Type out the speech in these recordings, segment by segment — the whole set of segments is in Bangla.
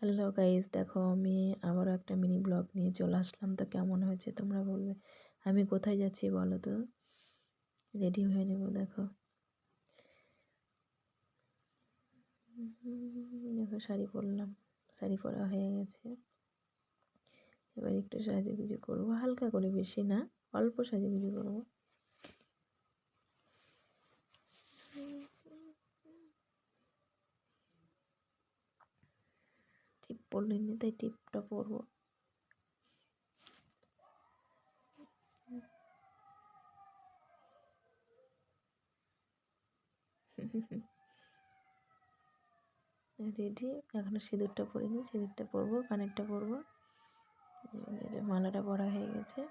হ্যালো গাইস, দেখো আমি আবারও একটা মিনি ব্লগ নিয়ে চলে আসলাম। তো কেমন হয়েছে তোমরা বলবে। আমি কোথায় যাচ্ছি বলো তো। রেডি হয়ে নেব। দেখো দেখো শাড়ি পরলাম, শাড়ি পরা হয়ে গেছে। এবার একটু সাজুগুজু করবো, হালকা করে, বেশি না, অল্প সাজুগুজু করবো। টিপ পরলিনি, তাই টিপটা পরবো। রেডি, এখনো সিঁদুরটা পরিনি, সিঁদুরটা পরবো, কানেরটা পরবো। মালাটা পরা হয়ে গেছে।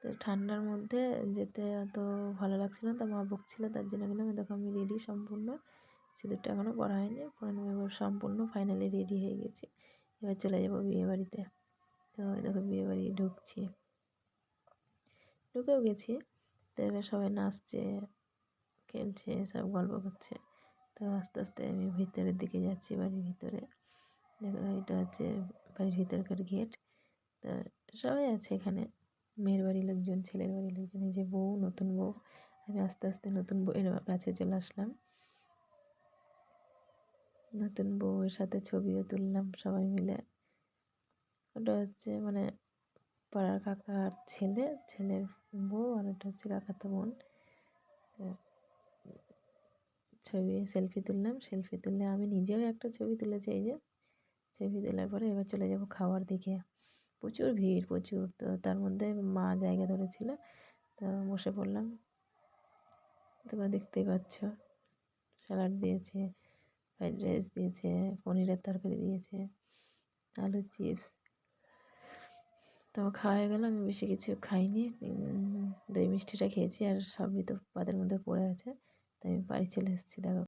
তো ঠান্ডার মধ্যে যেতে অত ভালো লাগছিল না, তো মা বকছিল, তার জন্য গেলাম। দেখো আমি রেডি সম্পূর্ণ, সিঁদুরটা এখনও পরা হয়নি, পরে নেবো। এবার সম্পূর্ণ ফাইনালি রেডি হয়ে গেছি। এবার চলে যাবো বিয়ে বাড়িতে। তো দেখো বিয়ে বাড়ি ঢুকছি, ঢুকেও গেছি। তো এবার সবাই নাচছে, খেলছে, সব গল্প করছে। তো আস্তে আস্তে আমি ভিতরের দিকে যাচ্ছি, বাড়ির ভিতরে। দেখো এটা হচ্ছে বাড়ির ভিতরকার গেট। তা সবাই আছে এখানে, মেয়ের বাড়ির লোকজন, ছেলের বাড়ির লোকজন, এই যে বউ, নতুন বউ। আমি আস্তে আস্তে নতুন বউয়ের কাছে চলে আসলাম। নতুন বউয়ের সাথে ছবিও তুললাম সবাই মিলে। ওটা হচ্ছে মানে পাড়ার কাকার ছেলে, ছেলের বউ, আর ওটা হচ্ছে কাকাতো বোন। ছবি সেলফি তুললাম, সেলফি তুললে আমি নিজেও একটা ছবি তুলেছি। এই যে ছবি তোলার পরে এবার চলে যাব খাওয়ার দিকে। প্রচুর ভিড়, প্রচুর। তো তার মধ্যে মা জায়গা ধরেছিল, তো বসে পড়লাম। তোমরা দেখতেই পাচ্ছ, স্যালাড দিয়েছে, ফ্রাইড রাইস দিয়েছে, পনিরের তরকারি দিয়েছে, আলু চিপস। তো খাওয়া হয়ে গেল। আমি বেশি কিছু খাইনি, দই মিষ্টিটা খেয়েছি, আর সবই তো পাতের মধ্যে পড়ে আছে। তাই আমি বাড়ি চলে এসেছি। দেখো